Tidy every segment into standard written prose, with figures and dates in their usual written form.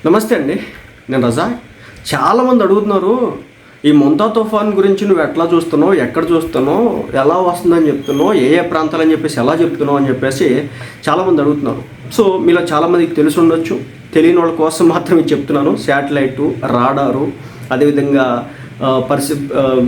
నమస్తే అండి, నేను రజా. చాలామంది అడుగుతున్నారు, ఈ మొంతా తుఫాన్ గురించి నువ్వు ఎట్లా చూస్తున్నావు, ఎక్కడ చూస్తున్నావు, ఎలా వస్తుందని చెప్తున్నావు, ఏ ఏ ప్రాంతాలని చెప్పేసి ఎలా చెప్తున్నావు అని చెప్పేసి చాలామంది అడుగుతున్నారు. సో మీలో చాలామందికి తెలిసి ఉండొచ్చు, తెలియని వాళ్ళ కోసం మాత్రమే చెప్తున్నాను. శాటిలైటు, రాడారు, అదేవిధంగా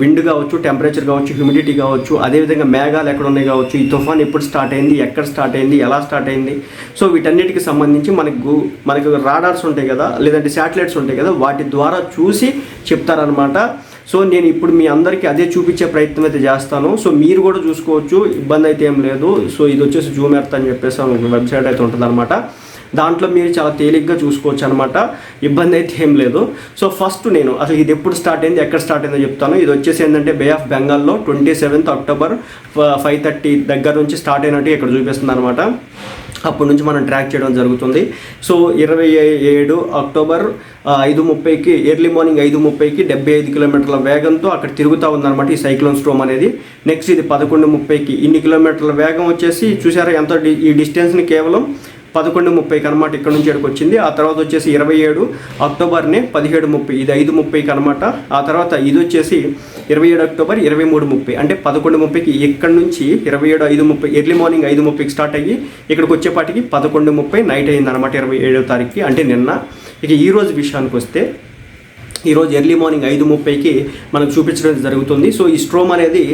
విండ్ కావచ్చు, టెంపరేచర్ కావచ్చు, హ్యూమిడిటీ కావచ్చు, అదేవిధంగా మేఘాలు ఎక్కడ ఉన్నాయి కావచ్చు, ఈ తుఫాన్ ఎప్పుడు స్టార్ట్ అయింది, ఎక్కడ స్టార్ట్ అయింది, ఎలా స్టార్ట్ అయింది. సో వీటన్నిటికి సంబంధించి మనకు రాడార్స్ ఉంటాయి కదా, లేదంటే శాటిలైట్స్ ఉంటాయి కదా, వాటి ద్వారా చూసి చెప్తారనమాట. సో నేను ఇప్పుడు మీ అందరికీ అదే చూపించే ప్రయత్నం అయితే చేస్తాను. సో మీరు కూడా చూసుకోవచ్చు, ఇబ్బంది అయితే ఏం లేదు. సో ఇది వచ్చేసి జూమ్ ఎర్త్ అని చెప్పేసి వెబ్సైట్ అయితే ఉంటుంది అనమాట. దాంట్లో మీరు చాలా తేలిగ్గా చూసుకోవచ్చు అనమాట, ఇబ్బంది అయితే ఏం లేదు. సో ఫస్ట్ నేను అసలు ఇది ఎప్పుడు స్టార్ట్ అయింది, ఎక్కడ స్టార్ట్ అయిందో చెప్తాను. ఇది వచ్చేసి ఏంటంటే బే ఆఫ్ బెంగాల్లో 27th October 5:30 దగ్గర నుంచి స్టార్ట్ అయినట్టు ఇక్కడ చూపిస్తుంది అనమాట. అప్పటి నుంచి మనం ట్రాక్ చేయడం జరుగుతుంది. సో 27 October 5:30కి, ఎర్లీ మార్నింగ్ 5:30కి 75 కిలోమీటర్ల వేగంతో అక్కడ తిరుగుతూ ఉందన్నమాట ఈ సైక్లోన్ స్ట్రోమ్ అనేది. నెక్స్ట్ ఇది 11:30కి ఇన్ని కిలోమీటర్ల వేగం వచ్చేసి చూసారా ఎంత, ఈ డిస్టెన్స్ని కేవలం 11:30కి అనమాట ఇక్కడ నుంచి ఇక్కడికి వచ్చింది. ఆ తర్వాత వచ్చేసి 27 October 17:30, ఇది 5:30కి అనమాట. ఆ తర్వాత ఇది వచ్చేసి 27 October 23:30, అంటే 11:30కి ఇక్కడ నుంచి 27 ఎర్లీ మార్నింగ్ 5:30కి స్టార్ట్ అయ్యి ఇక్కడికి వచ్చేపాటికి 11:30 నైట్ అయింది అనమాట, 27వ తారీఖుకి, అంటే నిన్న. ఇక ఈరోజు విషయానికి వస్తే, ఈరోజు ఎర్లీ మార్నింగ్ 5:30కి మనకు చూపించడం జరుగుతుంది. సో ఈ స్ట్రోమ్ అనేది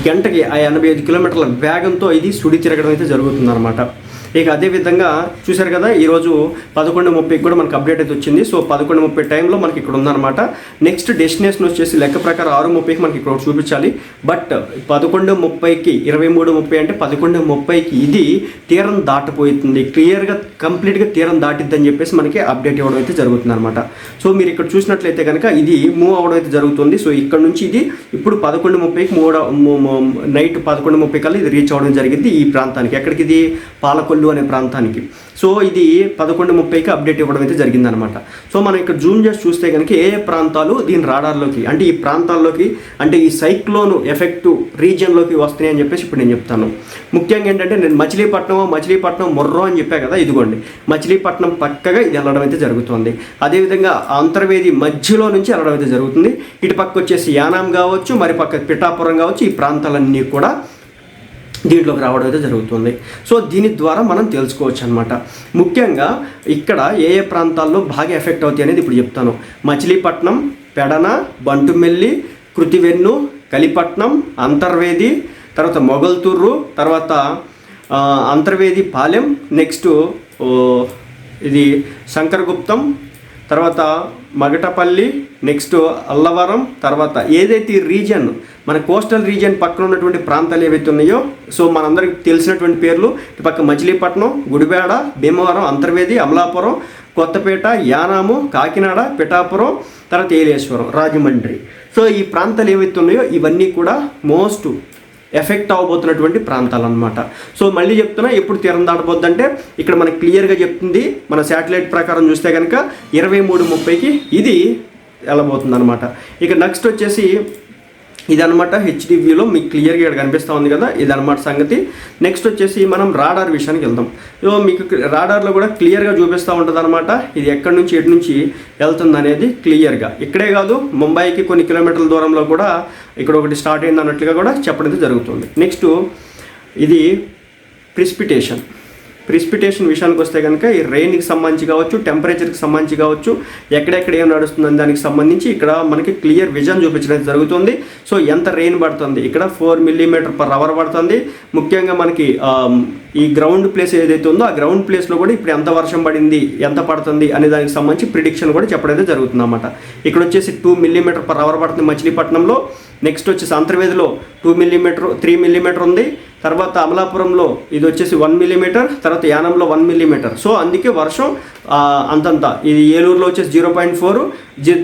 గంటకి 85 కిలోమీటర్ల వేగంతో ఇది సుడి తిరగడం అయితే జరుగుతుంది అనమాట. ఇక అదేవిధంగా చూశారు కదా, ఈరోజు 11:30కి కూడా మనకు అప్డేట్ అయితే వచ్చింది. సో 11:30 టైంలో మనకి ఇక్కడ ఉందన్నమాట. నెక్స్ట్ డెస్టినేషన్ వచ్చేసి లెక్క ప్రకారం 6:30కి మనకి ఇక్కడ చూపించాలి. బట్ 11:30కి 23:30 అంటే 11:30కి ఇది తీరం దాటిపోతుంది, క్లియర్గా కంప్లీట్గా తీరం దాటిద్దని చెప్పేసి మనకి అప్డేట్ ఇవ్వడం అయితే జరుగుతుంది అనమాట. సో మీరు ఇక్కడ చూసినట్లయితే కనుక ఇది మూవ్ అవ్వడం అయితే జరుగుతుంది. సో ఇక్కడ నుంచి ఇది ఇప్పుడు 11:30కి నైట్ 11:30 కల్లా ఇది రీచ్ అవ్వడం జరిగింది ఈ ప్రాంతానికి. ఎక్కడికి? ఇది పాలకొల్లు అనే ప్రాంతానికి. సో ఇది 11:30కి అప్డేట్ ఇవ్వడం అయితే జరిగిందనమాట. సో మనం ఇక్కడ జూమ్ చేసి చూస్తే కనుక ఏ ప్రాంతాలు దీని రాడార్లోకి, అంటే ఈ ప్రాంతాల్లోకి, అంటే ఈ సైక్లోన్ ఎఫెక్ట్ రీజియన్లోకి వస్తున్నాయి అని చెప్పేసి ఇప్పుడు నేను చెప్తాను. ముఖ్యంగా ఏంటంటే, నేను మచిలీపట్నం మొర్రో అని చెప్పా కదా, ఇదిగోండి మచిలీపట్నం పక్కగా ఇది వెళ్ళడం అయితే జరుగుతుంది. అదేవిధంగా అంతర్వేది మధ్యలో నుంచి వెళ్ళడం అయితే జరుగుతుంది. ఇటు పక్క వచ్చేసి యానాం కావచ్చు, మరి పక్క పిఠాపురం కావచ్చు, ఈ ప్రాంతాలన్నీ కూడా దీంట్లోకి రావడం అయితే జరుగుతుంది. సో దీని ద్వారా మనం తెలుసుకోవచ్చు అనమాట. ముఖ్యంగా ఇక్కడ ఏ ఏ ప్రాంతాల్లో బాగా ఎఫెక్ట్ అవుతాయి అనేది ఇప్పుడు చెప్తాను. మచిలీపట్నం, పెడన, బంటుమెల్లి, కృతివెన్ను, కలిపట్నం, అంతర్వేది, తర్వాత మొగల్తూరు, తర్వాత అంతర్వేది పాలెం, నెక్స్ట్ ఇది శంకరగుప్తం, తర్వాత మగటపల్లి, నెక్స్ట్ అల్లవరం, తర్వాత ఏదైతే ఈ రీజియన్ మన కోస్టల్ రీజియన్ పక్కన ఉన్నటువంటి ప్రాంతాలు ఏవైతే ఉన్నాయో, సో మనందరికి తెలిసినటువంటి పేర్లు ఇటు పక్క మచిలీపట్నం, గుడివాడ, భీమవరం, అంతర్వేది, అమలాపురం, కొత్తపేట, యానాము, కాకినాడ, పిఠాపురం, తర్వాత ఏలేశ్వరం, రాజమండ్రి. సో ఈ ప్రాంతాలు ఏవైతే ఉన్నాయో ఇవన్నీ కూడా మోస్ట్ ఎఫెక్ట్ అవ్వబోతున్నటువంటి ప్రాంతాలు అనమాట. సో మళ్ళీ చెప్తున్నా, ఎప్పుడు తీరం దాటబోద్దంటే ఇక్కడ మనకి క్లియర్గా చెప్తుంది. మన శాటిలైట్ ప్రకారం చూస్తే కనుక 23:30కి ఇది వెళ్ళబోతుంది అనమాట. ఇక నెక్స్ట్ వచ్చేసి ఇదనమాట హెచ్డి వ్యూలో మీకు క్లియర్గా ఇక్కడ కనిపిస్తూ ఉంది కదా, ఇదనమాట సంగతి. నెక్స్ట్ వచ్చేసి మనం రాడార్ విషయానికి వెళ్దాం. సో మీకు రాడార్లో కూడా క్లియర్గా చూపిస్తూ ఉంటుంది అనమాట, ఇది ఎక్కడి నుంచి ఎటు నుంచి వెళ్తుంది అనేది క్లియర్గా. ఇక్కడే కాదు, ముంబైకి కొన్ని కిలోమీటర్ల దూరంలో కూడా ఇక్కడ ఒకటి స్టార్ట్ అయింది అన్నట్లుగా కూడా చెప్పడం జరుగుతుంది. నెక్స్ట్ ఇది ప్రిసిపిటేషన్ విషయానికి వస్తే కనుక ఈ రెయిన్కి సంబంధించి కావచ్చు, టెంపరేచర్కి సంబంధించి కావచ్చు, ఎక్కడెక్కడ ఏం నడుస్తుందని దానికి సంబంధించి ఇక్కడ మనకి క్లియర్ విజన్ చూపించడం జరుగుతుంది. సో ఎంత రెయిన్ పడుతుంది, ఇక్కడ 4 mm/h పడుతుంది. ముఖ్యంగా మనకి ఈ గ్రౌండ్ ప్లేస్ ఏదైతే ఉందో ఆ గ్రౌండ్ ప్లేస్లో కూడా ఇప్పుడు ఎంత వర్షం పడింది, ఎంత పడుతుంది అనే దానికి సంబంధించి ప్రిడిక్షన్ కూడా చెప్పడం జరుగుతుంది అన్నమాట. ఇక్కడ వచ్చేసి 2 mm/h పడుతుంది మచిలీపట్నంలో. నెక్స్ట్ వచ్చేసి అంతర్వేదిలో 3 mm ఉంది. తర్వాత అమలాపురంలో ఇది వచ్చేసి 1 mm, తర్వాత యానంలో 1 mm. సో అందుకే వర్షం అంతంత. ఇది ఏలూరులో వచ్చేసి 0.4,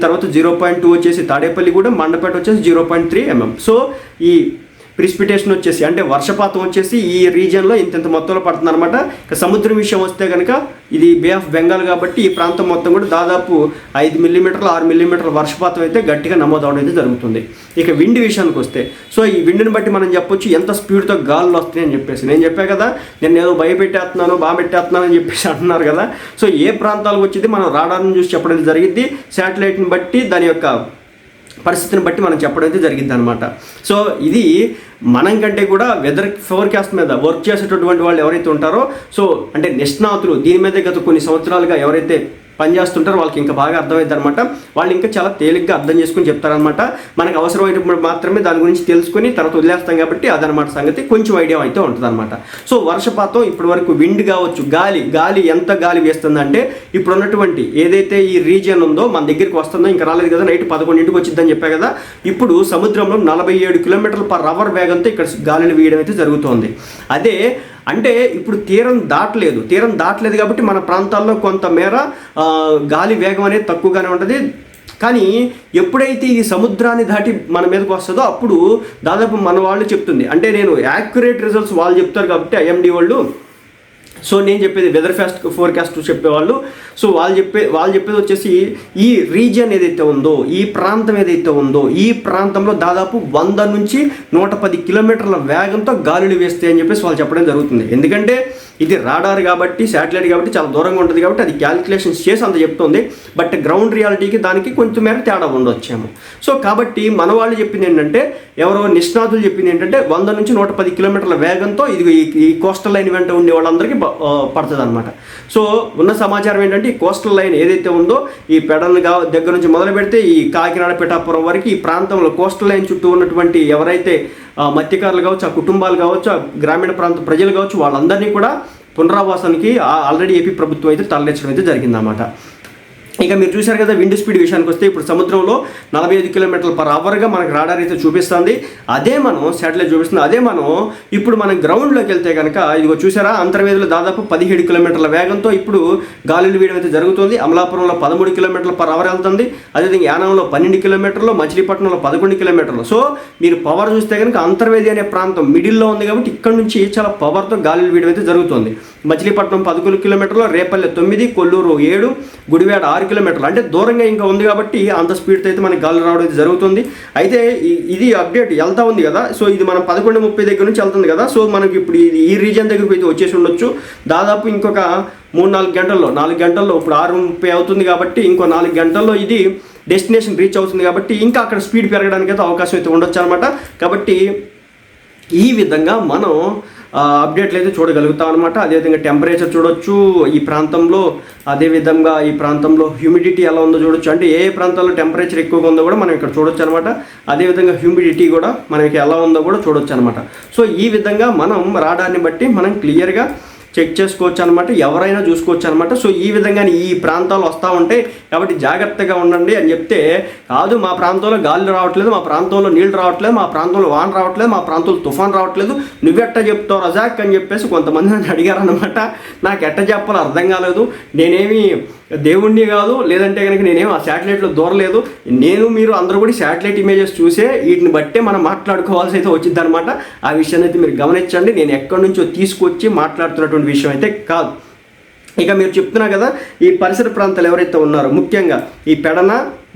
తర్వాత 0.2 వచ్చేసి తాడేపల్లిగూడెం, మండపేట వచ్చేసి 0.3 mm. సో ఈ ప్రిసిపిటేషన్ వచ్చేసి అంటే వర్షపాతం వచ్చేసి ఈ రీజియన్లో ఇంత మొత్తంలో పడుతుంది అనమాట. ఇక సముద్రం విషయం వస్తే కనుక ఇది బే ఆఫ్ బెంగాల్ కాబట్టి ఈ ప్రాంతం మొత్తం కూడా దాదాపు 5 మిల్లీమీటర్లు 6 మిల్లీమీటర్ల వర్షపాతం అయితే గట్టిగా నమోదవడం అయితే జరుగుతుంది. ఇక విండ్ విషయానికి వస్తే, సో ఈ విండ్ని బట్టి మనం చెప్పొచ్చు ఎంత స్పీడ్తో గాలులు వస్తాయి అని చెప్పేసి. నేను చెప్పా కదా, నేను ఏదో భయపెట్టేస్తున్నాను బాగా పెట్టేస్తున్నాను అని చెప్పేసి అంటున్నారు కదా. సో ఏ ప్రాంతాలకు వచ్చింది మనం రాడార్ని చూసి చెప్పడం జరిగింది, శాటిలైట్ని బట్టి దాని యొక్క పరిస్థితిని బట్టి మనం చెప్పడం అయితే జరిగింది అనమాట. సో ఇది మనం కంటే కూడా వెదర్ ఫోర్కాస్ట్ మీద వర్క్ చేసేటటువంటి వాళ్ళు ఎవరైతే ఉంటారో, సో అంటే నిష్ణాతులు దీని మీద గత కొన్ని సంవత్సరాలుగా ఎవరైతే పనిచేస్తుంటారో వాళ్ళకి ఇంకా బాగా అర్థమైంది అనమాట. వాళ్ళు ఇంకా చాలా తేలిగ్గా అర్థం చేసుకుని చెప్తారనమాట. మనకు అవసరమైనప్పుడు మాత్రమే దాని గురించి తెలుసుకొని తర్వాత వదిలేస్తాం కాబట్టి అదనమాట సంగతి. కొంచెం ఐడియా అయితే ఉంటుంది అనమాట. సో వర్షపాతం ఇప్పటి వరకు విండ్ కావచ్చు, గాలి ఎంత గాలి వేస్తుందంటే ఇప్పుడు ఉన్నటువంటి ఏదైతే ఈ రీజియన్ ఉందో మన దగ్గరికి వస్తుందో ఇంకా రాలేదు కదా, నైట్ 11ంటికి వచ్చిందని చెప్పా కదా. ఇప్పుడు సముద్రంలో 47 km/h వేగంతో ఇక్కడ గాలిని వీయడం అయితే జరుగుతోంది. అదే అంటే ఇప్పుడు తీరం దాటలేదు కాబట్టి మన ప్రాంతాల్లో కొంతమేర గాలి వేగం అనేది తక్కువగానే ఉంటుంది. కానీ ఎప్పుడైతే ఈ సముద్రాన్ని దాటి మన మీదకి వస్తుందో అప్పుడు దాదాపు మన వాళ్ళు చెప్తుంది, అంటే నేను యాక్యురేట్ రిజల్ట్స్ వాళ్ళు చెప్తారు కాబట్టి ఐఎండి వాళ్ళు, సో నేను చెప్పేది వెదర్ ఫోర్కాస్ట్ చెప్పేవాళ్ళు. సో వాళ్ళు చెప్పేది వచ్చేసి ఈ రీజియన్ ఏదైతే ఉందో, ఈ ప్రాంతం ఏదైతే ఉందో, ఈ ప్రాంతంలో దాదాపు 100 నుంచి 110 కిలోమీటర్ల వేగంతో గాలులు వేస్తాయి అని చెప్పేసి వాళ్ళు చెప్పడం జరుగుతుంది. ఎందుకంటే ఇది రాడార్ కాబట్టి, శాటిలైట్ కాబట్టి చాలా దూరంగా ఉంటుంది కాబట్టి అది క్యాలిక్యులేషన్స్ చేసి అంత చెప్తుంది. బట్ గ్రౌండ్ రియాలిటీకి దానికి కొంచెం మేర తేడా ఉండొచ్చాము. సో కాబట్టి మన వాళ్ళు చెప్పింది ఏంటంటే, ఎవరో నిష్ణాతులు చెప్పింది ఏంటంటే 100 నుంచి 110 కిలోమీటర్ల వేగంతో ఇది ఈ కోస్టల్ లైన్ వెంట ఉండే వాళ్ళందరికీ పడుతుంది అనమాట. సో ఉన్న సమాచారం ఏంటంటే ఈ కోస్టల్ లైన్ ఏదైతే ఉందో ఈ పెడన్ దగ్గర నుంచి మొదలు పెడితే ఈ కాకినాడ పిఠాపురం వరకు ఈ ప్రాంతంలో కోస్టల్ లైన్ చుట్టూ ఉన్నటువంటి ఎవరైతే మత్స్యకారులు కావచ్చు, ఆ కుటుంబాలు కావచ్చు, ఆ గ్రామీణ ప్రాంత ప్రజలు కావచ్చు, వాళ్ళందరినీ కూడా పునరావాసానికి ఆల్రెడీ ఏపీ ప్రభుత్వం అయితే తరలించడం అయితే జరిగిందన్నమాట. ఇక మీరు చూశారు కదా విండ్ స్పీడ్ విషయానికి వస్తే ఇప్పుడు సముద్రంలో 45 km/h మనకు రాడార్ అయితే చూపిస్తుంది. అదే మనం శాటిలైట్ చూపిస్తుంది. అదే మనం ఇప్పుడు మనం గ్రౌండ్లోకి వెళ్తే కనుక ఇదిగో చూసారా, అంతర్వేదిలో దాదాపు 17 కిలోమీటర్ల వేగంతో ఇప్పుడు గాలులు వీయడం అయితే జరుగుతుంది. అమలాపురంలో 13 km/h వెళ్తుంది. అదేవిధంగా యానంలో 12 కిలోమీటర్లు, మచిలీపట్నంలో 11 కిలోమీటర్లు. సో మీరు పవర్ చూస్తే కనుక అంతర్వేది అనే ప్రాంతం మిడిల్లో ఉంది కాబట్టి ఇక్కడ నుంచి చాలా పవర్తో గాలులు వీయడం అయితే జరుగుతుంది. మచిలీపట్నం 11 కిలోమీటర్లు, రేపల్లె 9, కొల్లూరు 7, గుడివాడ 6 కిలోమీటర్లు, అంటే దూరంగా ఇంకా ఉంది కాబట్టి అంత స్పీడ్తో అయితే మనకి గాలి రావడం అయితే జరుగుతుంది. అయితే ఇది అప్డేట్ వెళ్తా ఉంది కదా, సో ఇది మనం 11:30 దగ్గర నుంచి వెళ్తుంది కదా. సో మనకి ఇప్పుడు ఈ రీజియన్ దగ్గరికి అయితే వచ్చేసి ఉండొచ్చు. దాదాపు ఇంకొక 3-4 గంటల్లో, 4 గంటల్లో, ఇప్పుడు 6:30 అవుతుంది కాబట్టి ఇంకో 4 గంటల్లో ఇది డెస్టినేషన్ రీచ్ అవుతుంది కాబట్టి ఇంకా అక్కడ స్పీడ్ పెరగడానికి అయితే అవకాశం అయితే ఉండొచ్చు అనమాట. కాబట్టి ఈ విధంగా మనం అప్డేట్లు అయితే చూడగలుగుతాం అనమాట. అదేవిధంగా టెంపరేచర్ చూడొచ్చు ఈ ప్రాంతంలో, అదేవిధంగా ఈ ప్రాంతంలో హ్యూమిడిటీ ఎలా ఉందో చూడొచ్చు. అంటే ఏ ప్రాంతాల్లో టెంపరేచర్ ఎక్కువగా ఉందో కూడా మనం ఇక్కడ చూడొచ్చు అనమాట. అదేవిధంగా హ్యూమిడిటీ కూడా మనకి ఎలా ఉందో కూడా చూడొచ్చు అనమాట. సో ఈ విధంగా మనం రాడార్ని బట్టి మనం క్లియర్గా చెక్ చేసుకోవచ్చు అనమాట, ఎవరైనా చూసుకోవచ్చు అనమాట. సో ఈ విధంగా ఈ ప్రాంతాలు వస్తూ ఉంటాయి కాబట్టి జాగ్రత్తగా ఉండండి అని చెప్తే, కాదు మా ప్రాంతంలో గాలి రావట్లేదు, మా ప్రాంతంలో నీళ్ళు రావట్లేదు, మా ప్రాంతంలో వాన రావట్లేదు, మా ప్రాంతంలో తుఫాన్ రావట్లేదు, నువ్వెట్ట చెప్తావు రజాక్ అని చెప్పేసి కొంతమంది నన్ను అడిగారనమాట. నాకు ఎట్ట చెప్పాలో అర్థం కాలేదు. నేనేమి దేవుణ్ణి కాదు, లేదంటే కనుక నేనేమి ఆ శాటిలైట్లో దూరలేదు. నేను మీరు అందరూ కూడా శాటిలైట్ ఇమేజెస్ చూసే వీటిని బట్టే మనం మాట్లాడుకోవాల్సి అయితే వచ్చింది అనమాట. ఆ విషయాన్ని అయితే మీరు గమనించండి. నేను ఎక్కడి నుంచో తీసుకొచ్చి మాట్లాడుతున్నటువంటి విషయం అయితే కాదు. ఇక మీరు చెప్తున్నా కదా ఈ పరిసర ప్రాంతాలు ఎవరైతే ఉన్నారో, ముఖ్యంగా ఈ పెడన,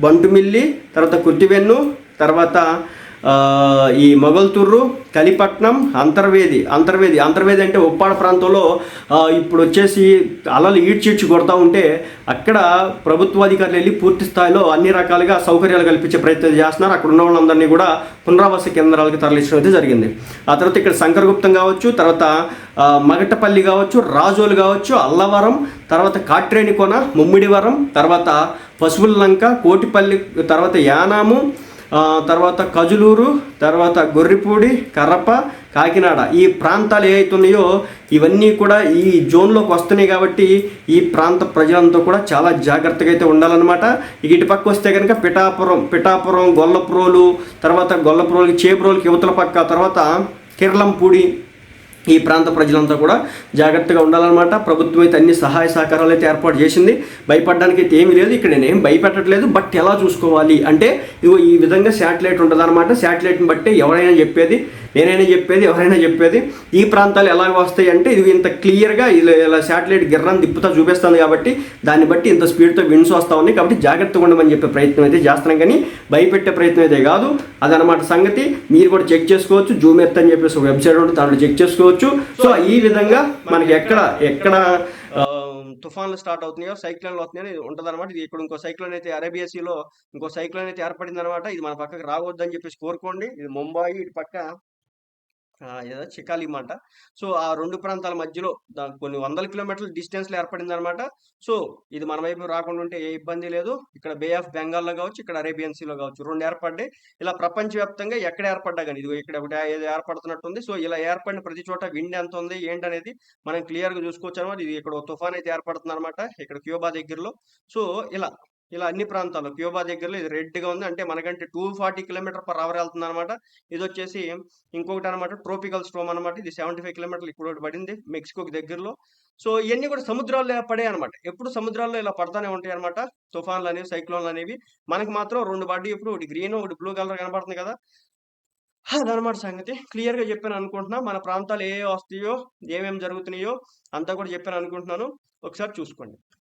బంటుమిల్లి, తర్వాత కుర్తివెన్ను, తర్వాత ఈ మొగల్తూరు, కలిపట్నం, అంతర్వేది అంటే ఉప్పాడ ప్రాంతంలో ఇప్పుడు వచ్చేసి అలలు ఈడ్చిడ్చి కొడతా ఉంటే అక్కడ ప్రభుత్వాధికారులు వెళ్ళి పూర్తి స్థాయిలో అన్ని రకాలుగా సౌకర్యాలు కల్పించే ప్రయత్నం చేస్తున్నారు. అక్కడ ఉన్న వాళ్ళందరినీ కూడా పునరావాస కేంద్రాలకు తరలించడం అయితే జరిగింది. ఆ తర్వాత ఇక్కడ శంకరగుప్తం కావచ్చు, తర్వాత మగటపల్లి కావచ్చు, రాజోలు కావచ్చు, అల్లవరం, తర్వాత కాట్రేనికొన, ముమ్మిడివరం, తర్వాత పశువుల లంక, కోటిపల్లి, తర్వాత యానాము, తర్వాత కజులూరు, తర్వాత గొర్రిపూడి, కరప, కాకినాడ, ఈ ప్రాంతాలు ఏవైతున్నాయో ఇవన్నీ కూడా ఈ జోన్లోకి వస్తున్నాయి కాబట్టి ఈ ప్రాంత ప్రజలంతా కూడా చాలా జాగ్రత్తగా అయితే ఉండాలన్నమాట. ఇటు పక్క వస్తే కనుక పిఠాపురం, గొల్లప్రోలు, తర్వాత గొల్లప్రోలుకి చేబ్రోలుకి యువతల పక్క, తర్వాత కిర్లంపూడి, ఈ ప్రాంత ప్రజలంతా కూడా జాగ్రత్తగా ఉండాలన్నమాట. ప్రభుత్వం అయితే అన్ని సహాయ సహకారాలు అయితే ఏర్పాటు చేసింది. భయపడడానికి అయితే ఏమీ లేదు. ఇక్కడ నేనేం భయపెట్టట్లేదు. బట్ ఎలా చూసుకోవాలి అంటే ఇగో ఈ విధంగా శాటిలైట్ ఉంటుంది అనమాట. శాటిలైట్ని బట్టి ఎవరైనా చెప్పేది. నేనైనా చెప్పేది, ఎవరైనా చెప్పేది ఈ ప్రాంతాలు ఎలాగ వస్తాయి అంటే ఇది ఇంత క్లియర్గా ఇలా శాటిలైట్ గిర్రాన్ని తిప్పుతా చూపిస్తుంది కాబట్టి దాన్ని బట్టి ఇంత స్పీడ్తో విండ్స్ వస్తూ ఉన్నాయి కాబట్టి జాగ్రత్తగా ఉండమని చెప్పే ప్రయత్నం అయితే చేస్తున్నాం, కానీ భయపెట్టే ప్రయత్నం అయితే కాదు. అదనమాట సంగతి. మీరు కూడా చెక్ చేసుకోవచ్చు. జూమ్ ఎర్త్ అని చెప్పేసి ఒక వెబ్సైట్ ఉంటుంది, దాంట్లో చెక్ చేసుకోవచ్చు. సో ఈ విధంగా మనకి ఎక్కడ తుఫాన్లు స్టార్ట్ అవుతున్నాయో, సైక్లోన్లు వస్తున్నాయో ఉంటుంది అనమాట. ఇది ఇక్కడ ఇంకో సైక్లోన్ అయితే అరేబియా సీలో ఇంకో సైక్లోన్ అయితే ఏర్పడింది అనమాట. ఇది మన పక్కకు రావద్దని చెప్పేసి కోరుకోండి. ఇది ముంబాయి, ఇటు పక్క ఏదో చికాలిమంట. సో ఆ 2 ప్రాంతాల మధ్యలో కొన్ని వందల కిలోమీటర్ల డిస్టెన్స్‌లో ఏర్పడిందనమాట. సో ఇది మన వైపు రాకుండా ఉంటే ఏ ఇబ్బంది లేదు. ఇక్కడ బే ఆఫ్ బెంగాల్‌లో కావచ్చు, ఇక్కడ అరేబియన్ సీలో కావచ్చు 2 ఏర్పడ్డాయి. ఇలా ప్రపంచవ్యాప్తంగా ఎక్కడ ఏర్పడ్డా గాని ఇదిగో ఇక్కడ ఒకటి ఏదో ఏర్పడుతున్నట్టుంది. సో ఇలా ఏర్పడిన ప్రతి చోట విండ్ ఎంత ఉంది ఏంటనేది మనం క్లియర్‌గా చూసుకోవచ్చనమాట. ఇది ఇక్కడ ఒక తుఫాన్ అయితే ఏర్పడుతుందనమాట ఇక్కడ క్యూబా దగ్గరలో. సో ఇలా ఇలా అన్ని ప్రాంతాల్లో క్యూబా దగ్గరలో ఇది రెడ్‌గా ఉంది. అంటే మనకంటే 240 కిలోమీటర్/అవర్ వెళ్తుందనమాట. ఇదొచ్చేసి ఇంకొకటి అనమాట ట్రోపికల్ స్టోమ్ అనమాట. ఇది 75 కిలోమీటర్లు ఇప్పుడు ఒకటి పడింది మెక్సికోకి దగ్గరలో. సో ఇయన్నీ కూడా సముద్రాల్లో పడాయన్నమాట. ఎప్పుడు సముద్రాల్లో ఇలా పడతానే ఉంటాయన్నమాట. తుఫాన్‌లనేవి, సైక్లోన్‌లనేవి. మనకు మాత్రం 2 పడ్డాయి ఇప్పుడు. ఒకటి గ్రీన్, ఒకటి బ్లూ కలర్ కనపడుతుంది కదా! అదనమాట సంగతి. క్లియర్‌గా చెప్పాననుకుంటున్నా. మన ప్రాంతాలు ఏయే వస్తాయో, ఏమేమి జరుగుతున్నాయో అంతా కూడా చెప్పాననుకుంటున్నాను. ఒకసారి చూసుకోండి.